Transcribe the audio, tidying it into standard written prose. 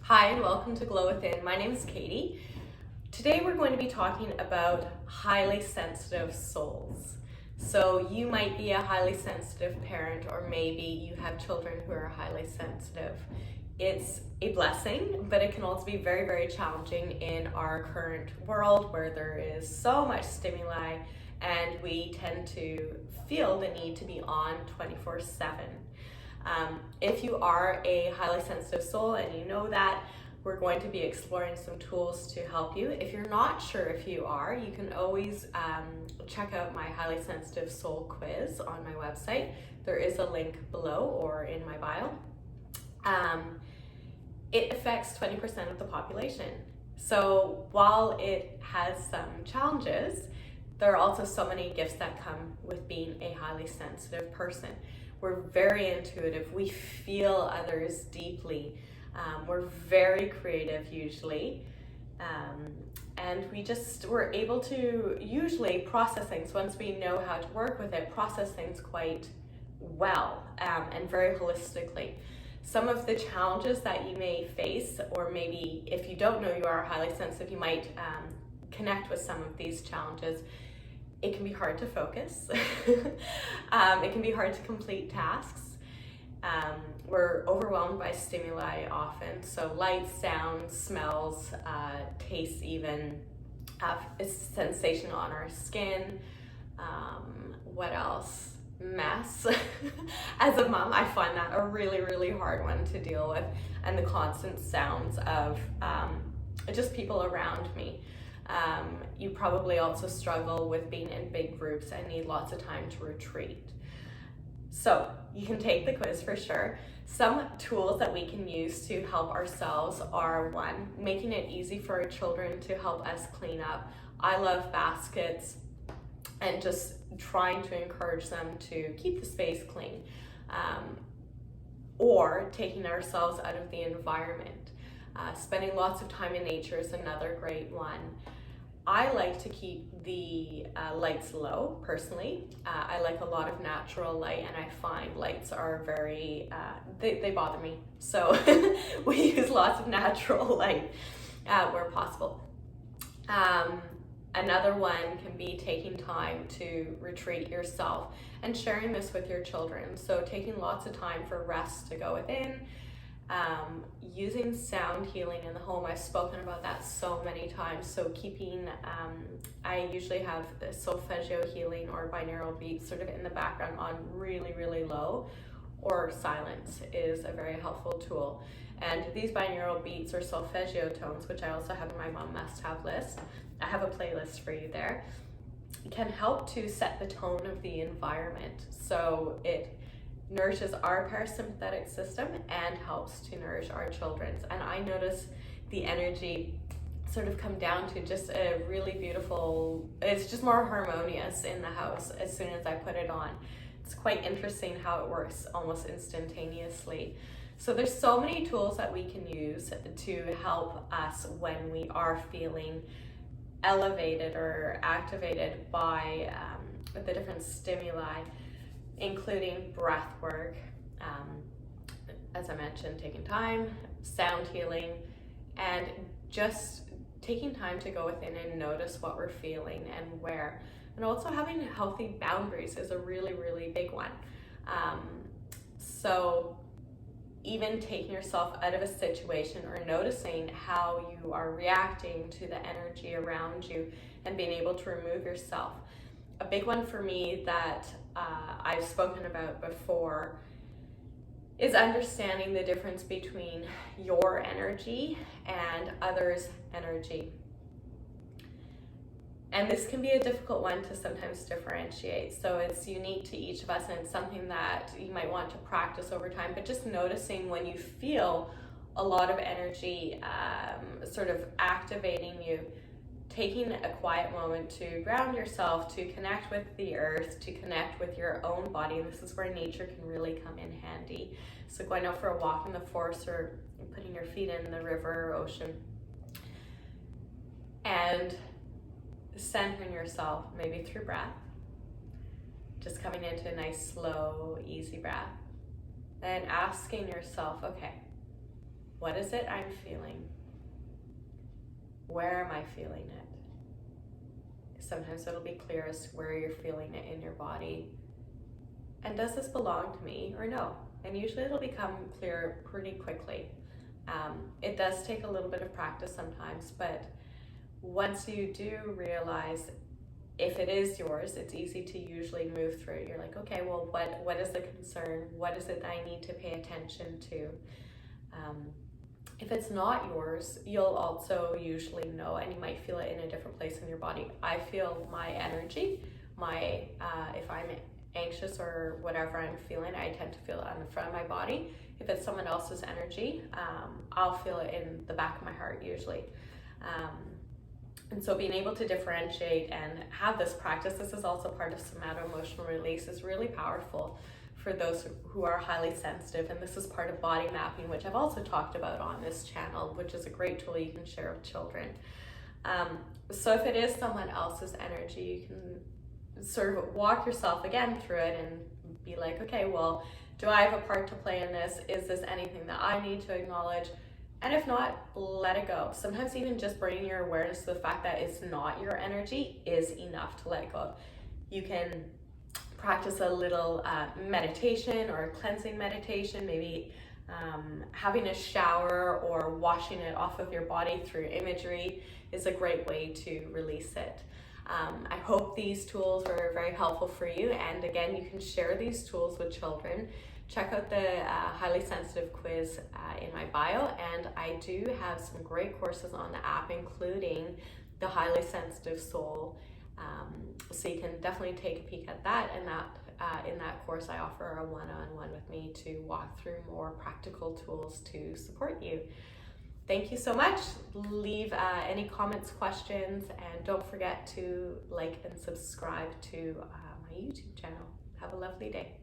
Hi and welcome to Glow Within. My name is Katie. Today we're going to be talking about highly sensitive souls. So you might be a highly sensitive parent, or maybe you have children who are highly sensitive. It's a blessing, but it can also be very, very challenging in our current world where there is so much stimuli and we tend to feel the need to be on 24/7. If you are a highly sensitive soul and you know that, we're going to be exploring some tools to help you. If you're not sure if you are, you can always check out my highly sensitive soul quiz on my website. There is a link below or in my bio. It affects 20% of the population. So while it has some challenges, there are also so many gifts that come with being a highly sensitive person. We're very intuitive. We feel others deeply. We're very creative usually. And we're able to usually process things once we know how to work with it, process things quite well and very holistically. Some of the challenges that you may face, or maybe if you don't know you are highly sensitive, you might connect with some of these challenges. It can be hard to focus. It can be hard to complete tasks. We're overwhelmed by stimuli often. So lights, sounds, smells, tastes even, a sensation on our skin. What else? Mess. As a mom, I find that a really, really hard one to deal with. And the constant sounds of just people around me. You probably also struggle with being in big groups and need lots of time to retreat. So you can take the quiz for sure. Some tools that we can use to help ourselves are: one, making it easy for our children to help us clean up. I love baskets and just trying to encourage them to keep the space clean. Or taking ourselves out of the environment. Spending lots of time in nature is another great one. I like to keep the lights low, personally. I like a lot of natural light, and I find lights are very, they bother me. So we use lots of natural light where possible. Another one can be taking time to retreat yourself and sharing this with your children. So taking lots of time for rest to go within. Using sound healing in the home. I've spoken about that so many times. So keeping, I usually have the solfeggio healing or binaural beats sort of in the background on really, really low, or silence is a very helpful tool. And these binaural beats or solfeggio tones, which I also have in my mom must-have list, I have a playlist for you there, can help to set the tone of the environment. So it nourishes our parasympathetic system and helps to nourish our children's. And I notice the energy sort of come down to just a really beautiful, it's just more harmonious in the house as soon as I put it on. It's quite interesting how it works almost instantaneously. So there's so many tools that we can use to help us when we are feeling elevated or activated by the different stimuli, including breath work, as I mentioned, taking time, sound healing, and just taking time to go within and notice what we're feeling and where. And also having healthy boundaries is a really, really big one. So even taking yourself out of a situation or noticing how you are reacting to the energy around you and being able to remove yourself. A big one for me that I've spoken about before is understanding the difference between your energy and others' energy. And this can be a difficult one to sometimes differentiate. So it's unique to each of us, and it's something that you might want to practice over time, but just noticing when you feel a lot of energy sort of activating you, taking a quiet moment to ground yourself, to connect with the earth, to connect with your own body. And this is where nature can really come in handy. So going out for a walk in the forest or putting your feet in the river or ocean. And centering yourself, maybe through breath. Just coming into a nice, slow, easy breath. And asking yourself, okay, What is it I'm feeling? Where am I feeling it? Sometimes it'll be clear as to where you're feeling it in your body. And does this belong to me or no? And usually it'll become clear pretty quickly. It does take a little bit of practice sometimes, but once you do realize if it is yours, it's easy to usually move through it. You're like, okay, well, what is the concern? What is it that I need to pay attention to? If it's not yours, you'll also usually know, and you might feel it in a different place in your body. I feel my energy, if I'm anxious or whatever I'm feeling, I tend to feel it on the front of my body. If it's someone else's energy, I'll feel it in the back of my heart usually. And so being able to differentiate and have this practice, this is also part of somato-emotional release, is really powerful for those who are highly sensitive. And this is part of body mapping, which I've also talked about on this channel, which is a great tool you can share with children. So if it is someone else's energy, you can sort of walk yourself again through it and be like, okay, well, do I have a part to play in this? Is this anything that I need to acknowledge? And if not, let it go. Sometimes even just bringing your awareness to the fact that it's not your energy is enough to let it go. You can practice a little meditation or a cleansing meditation, maybe having a shower or washing it off of your body through imagery is a great way to release it. I hope these tools were very helpful for you, and again, you can share these tools with children. Check out the highly sensitive quiz in my bio, and I do have some great courses on the app, including the highly sensitive soul. So you can definitely take a peek at that, and in that course I offer a one-on-one with me to walk through more practical tools to support you. Thank you so much. Leave any comments, questions, and don't forget to like and subscribe to my YouTube channel. Have a lovely day.